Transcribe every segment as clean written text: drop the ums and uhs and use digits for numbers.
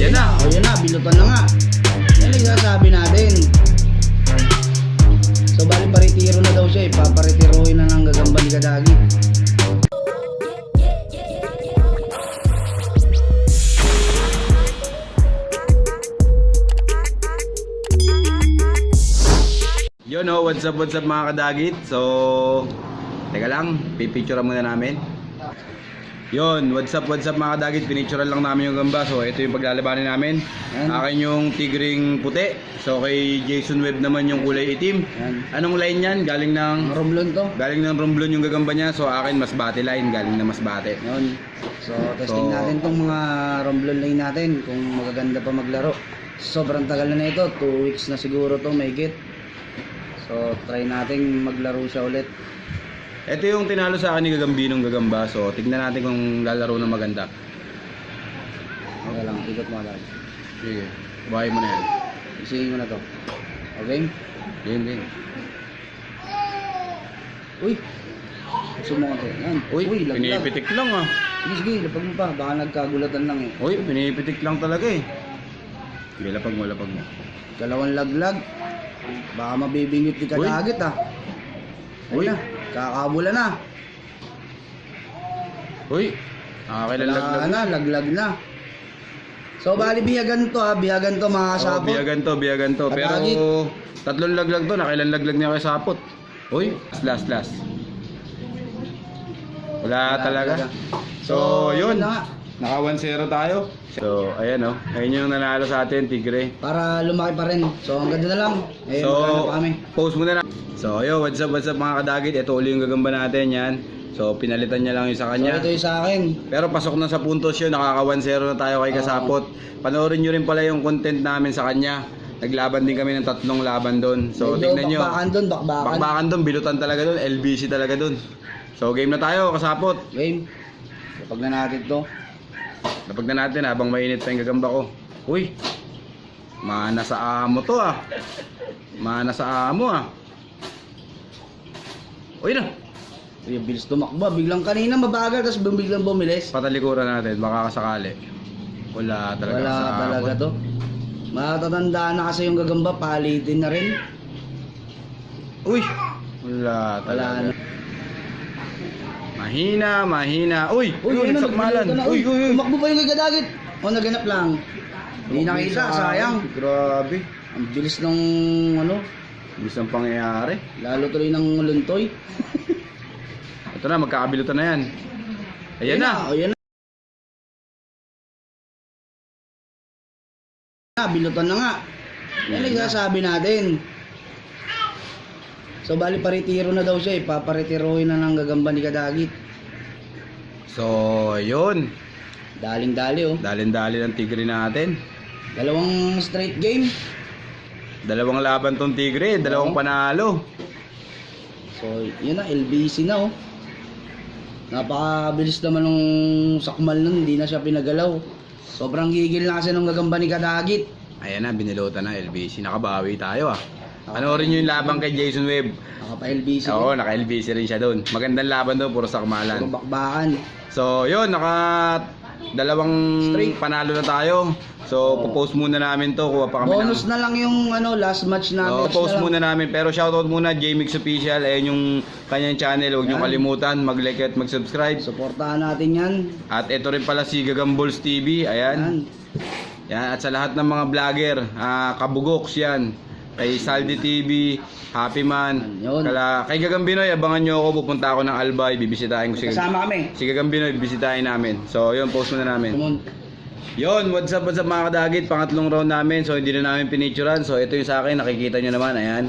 Ayan na. O yan na, bilutan na nga. Yan ang sasabi natin. So bali paritiro na daw siya eh. Paparitiruhin na ng gagamba ni Kadagi. Yo no, what's up mga kadagit. So, teka lang, pipicturean muna namin. Yon, what's up mga kadagit. Pinicturean lang namin yung gamba. So, ito yung paglalabanin namin. Yan. Akin yung tigring puti. So, kay Jason Webb naman yung kulay itim. Yan. Anong line yan? Galing ng Romblon to. Romblon yung gagamba niya. So, akin Masbate line. Galing na Masbate. Yun. So testing natin tong mga Romblon line natin kung magaganda pa maglaro. Sobrang tagal na ito, 2 weeks na siguro to mahigit. So try natin maglaro siya ulit. Ito yung tinalo sa akin ni Gagambinong gagamba. So, tignan natin kung lalaro na maganda. Okay lang, ikot mo lang. Sige, buhay mo na yan. Isingin mo na to. Okay? Game. Uy! Sumungan to. Yan. Uy, laglag. pinipitik lang ah. Sige, lapag mo pa. Baka nagkagulatan lang eh. Uy, pinipitik lang talaga eh. Sige, lapag mo. Dalawang laglag. Baka mabibingit ni Kadagit ah. Uy. Ayun na, kakabula na. Uy, kailan laglag na, laglag na. So bali biyagan to ha, biyagan to mga sapot. sapot. Biyagan to. Pero Kadagit. tatlong laglag to, nakailan laglag niya kay sapot. Uy, last. Wala talaga. So, yun. na. Naka 1-0 tayo. So, ayan oh. Ayun yung nanalo sa atin, Tigre. Para lumaki pa rin. So ang ganda na lang. Ayun, magkano pa kami. Post muna na. So, yo, what's up mga kadagit. Ito uli yung gagamba natin, yan. So, pinalitan niya lang yung sa So kanya. ito yung sa akin. Pero pasok na sa puntos yun, nakaka 1-0 na tayo kay Kasapot. Panoorin nyo rin pala yung content namin sa kanya. Naglaban din kami ng 3 laban doon. So, Medyo tignan nyo. bakbakan doon, bakbakan. Bakbakan doon, bilutan talaga doon, LBC talaga doon. So, game na tayo, Kasapot. Game. Kapag na natin to. Napag na natin habang mainit pa yung gagamba ko. Uy, mana sa amo to ah. Mana sa amo ah. Uy na. Uy, bilis tumakbo. Biglang kanina mabagal, tapos biglang bumilis. Patalikuran natin, baka kasakali. Wala talaga Wala sa talaga to. Matatandaan na kasi yung gagamba, palitin na rin. Uy, wala Wala talaga. na. Mahina. Uy, Uy, ano, nagsakmalan. nagbalik ka na. Uy. Tumakbo pa yung Kadagit. O, naganap lang. Hindi nakita, sayang. Grabe. Ang bilis ng ano, Bilis ang pangyayari. lalo tuloy ng luntoy. Ito na, magkakabilutan na yan. Ayan na. O, yan na. Bilutan na nga. Yan ang sasabi natin. So bali paritiro na daw siya eh. Paparitiruhin na ng gagamba ni Kadagit. So, yun. Daling-dali oh. Dalin-dali ng Tigre natin. 2 straight game. 2 laban tong Tigre, 2 Oo. panalo. So yun na, LBC na oh. Napakabilis naman nung sakmal nun, hindi na siya pinagalaw. Sobrang gigil na kasi nung gagamba ni Kadagit. Ayan na, binilutan na LBC. Nakabawi tayo ah. Panoorin nyo yung laban kay Jason Webb. Naka-LBC. Oo, naka-LBC rin siya doon. Magandang laban doon, puro sakmalan. Puro bakbakan. So, yun, naka 2 Straight. panalo na tayo. So, post muna namin to. Kuha pa kami Bonus na lang yung ano, last match natin. post muna namin. Pero shoutout muna, JMix Official. Ayun yung kanyang channel. Huwag nyo Yan. kalimutan, mag-like at mag-subscribe. Suportahan natin yan. At ito rin pala si Gagambols TV. Ayan. Yan. At sa lahat ng mga vlogger, Kabugoks yan. Kay Saldi TV, Happy Man. Yun. Kay Gagambinoy, abangan nyo ako. Pupunta ako ng Albay. Bibisitahin ko si Kasama kami. Si Gagambinoy, bibisitahin namin. So, yun, post muna namin. Come on. Yun, what's up mga kadagit. Pangatlong round namin. So, hindi na namin pinicturan. So, ito yung sa akin. Nakikita nyo naman. Ayan.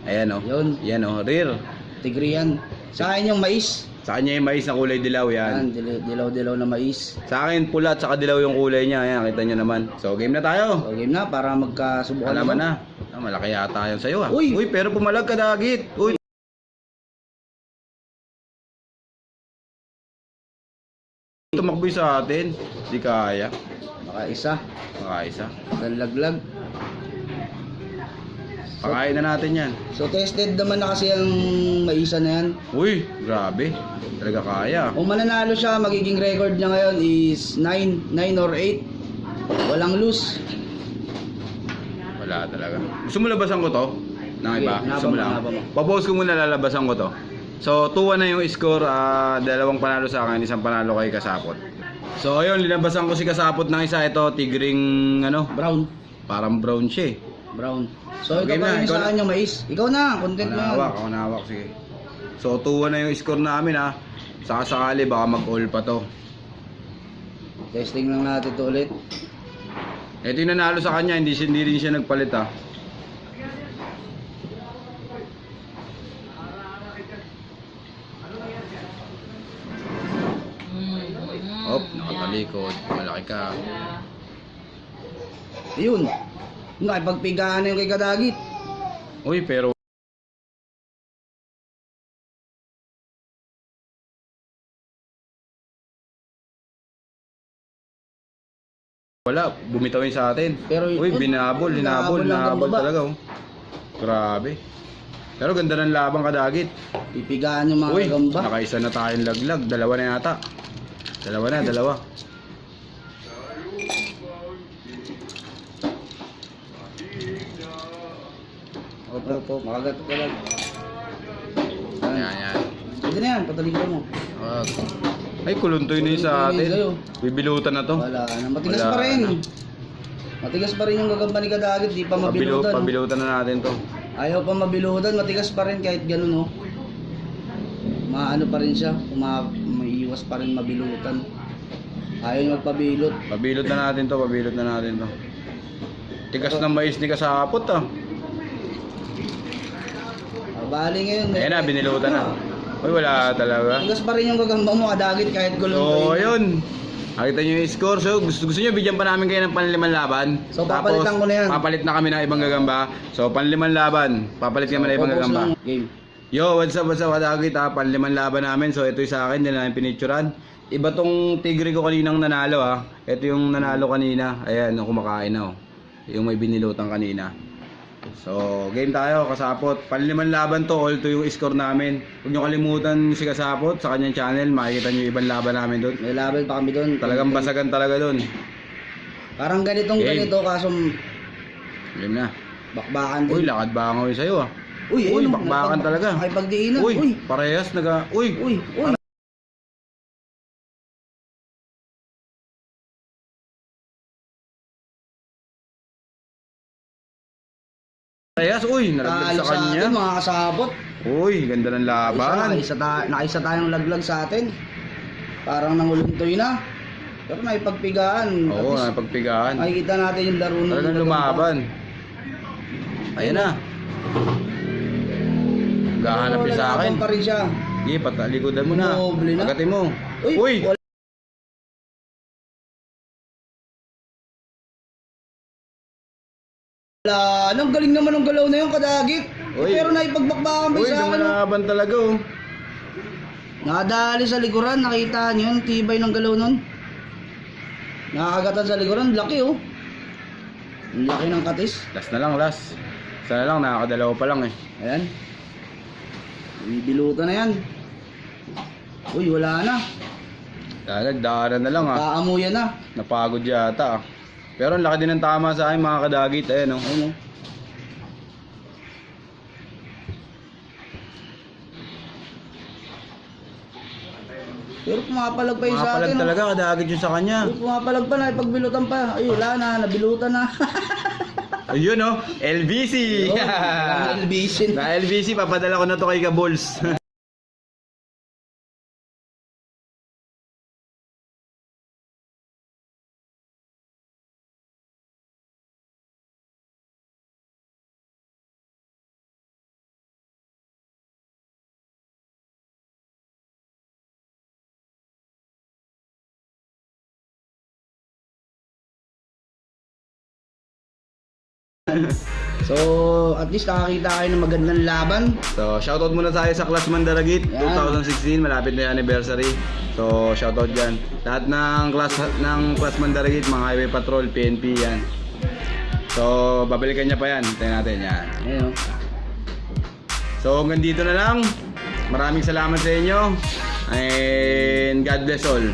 Ayan oh. Yun. Yan oh. Rear. Tigre yan. Sa akin yung mais. Sa kanya yung mais na kulay dilaw. Yan. Yan, dilaw-dilaw na mais. Sa akin, pula at saka dilaw yung kulay niya. Ayan, kita nyo naman. So, game na tayo. So game na para magkasubukan Alaman naman. na. Malaki yata yun sa'yo ah. Uy! Uy, pero pumalag ka dagit. Uy. Tumakboy sa atin. Di kaya. Makaisa. Makaisa. Laglag. Pakain na natin yan. So tested naman na kasi ang maisa na yan. Uy, grabe. Talaga kaya. Kung mananalo siya, magiging record niya ngayon is 9 or 8. Walang loose. Wala talaga. Gusto mo labasan ko to? Nang iba? Sige, Gusto mo lang? nabang mo. Papost ko muna, lalabasan ko to. So, 2-1 na yung score. 2 panalo sa akin, 1 panalo kay Kasapot. So, ayun, linabasan ko si Kasapot ng isa. Ito, tigring, Brown. parang brown siya eh. Brown. So, ito Okay pa na, rin ikaw sa na. akin yung mais. Ikaw na, content mo yan. Ako nahawak, sige. So, 2-1 na yung score namin ha. Saka sakali, baka mag-all pa to. Testing lang natin ito ulit. Ito yung nanalo sa kanya, hindi rin siya nagpalit ha. Op, nakatalikod. Malaki ka. Ayun. Nakipagpigaan na yung kay Kadagit. Uy, pero wala, bumitaw yun sa atin. Pero uy, hinabol hanggang baba. talaga oh. Grabe. Pero ganda ng labang Kadagit. Pipigaan yung mga Uy, gamba. nakaisa na tayong laglag. Dalawa na yata. Dalawa. Opo, makagat ka lang. Yan. Pwede na yan, patalikod mo. Wag. Ay, kuluntoy na yun sa Kuluntoy na yun sa'yo. atin. Bibilutan na to. Wala na, matigas Wala pa rin. na. Matigas pa rin yung gagamba ni Kadagit, di pa mabilutan. Pabilutan na natin to. Ayaw pa mabilutan, matigas pa rin kahit ganun, oh. Maano pa rin siya, maiiwas pa rin mabilutan. Ayaw niya magpabilot. Pabilot na natin to. Tigas ng mais ni Kasapot ah. Bali ngayon. Ayan na, binilutan na. Uy, wala talaga. Matigas pa rin yung gagamba mo, Kadagit, kahit gulong So, ayun. Nakita nyo yung score. So, gusto nyo, bigyan pa namin kayo ng panlimang laban. So, papalitan ko na yan. Papalit na kami ng ibang gagamba. So, panlimang laban. Papalit kami ng ibang Focus gagamba. lang. Game. Yo, what's up, Kadagit ha? Panlimang laban namin. So, ito yung sa akin, hindi na namin pinicturan. Iba tong tigre ko kaninang nanalo ha. Ito yung nanalo kanina. Ayan, yung kumakain na oh. Yung may binilutan kanina. So, game tayo, Kasapot. Panlimang laban to, all to yung score namin. Huwag nyo kalimutan si Kasapot sa kanyang channel. Makikita nyo yung ibang laban namin doon. May level pa kami doon. Talagang basagan talaga doon. Parang ganitong Game. ganito, kaso Game na. bakbakan din. Uy, lakad ba ako sa'yo ah. Uy, Uy, ayun, bakbakan talaga. Nakipagdiinan. Uy, Uy, parehas naga. Uy, uy, uy. parehas. Uy, nalaglag Talo sa kanya. atin, mga kasabot. Uy, ganda ng laban. Nakaisa tayong laglag sa atin. Parang nanguluntoy na. Pero naipagpigaan. Oo, At least, pagpigaan. makikita natin yung laro ng Talagang lumaban. Ayan na. Gahanap siya sa akin. pa rin siya. Sige, patalikodan mo na. Doble na. Pagatin mo. Uy, Uy! Wala. Anong galing naman ng galaw na yun, Kadagit. Uy. Pero naipagbakbakan pa Uy, sa akin. lumalaban talaga oh. Nakadali sa likuran, nakita niyo yun, tibay ng galaw nun. Nakakagatan sa likuran, laki oh. Ang laki ng katis. Last na lang, last. Sana lang, nakakadalawa pa lang eh. Ayan. Bibilutan na yan. Uy, wala na. Nagdaanan na lang ah. Kaamuyan na. Napagod yata ah. Pero ang laki din ng tama sa akin mga Kadagit. Ayan oh. Ayun oh. Pero pumapalag pa yun sa Mapalag atin. oh. talaga, Kadagit yun sa kanya. Uy, pumapalag pa na, ipagbilutan pa. Ay, wala na, nabilutan na. Ayun oh, LBC! Ang LBC. Na LBC, papadala ko na to kay Kabols. So, at least nakakita kayo ng magandang laban. So, shoutout muna tayo sa Class Mandaragit Yan. 2016, malapit na yung anniversary. So, shoutout dyan. Lahat ng Class Mandaragit, mga highway patrol, PNP yan. So, babalikan niya pa yan. Hintayin natin yan. Ayun oh. So, hanggang dito na lang. Maraming salamat sa inyo. And God bless all.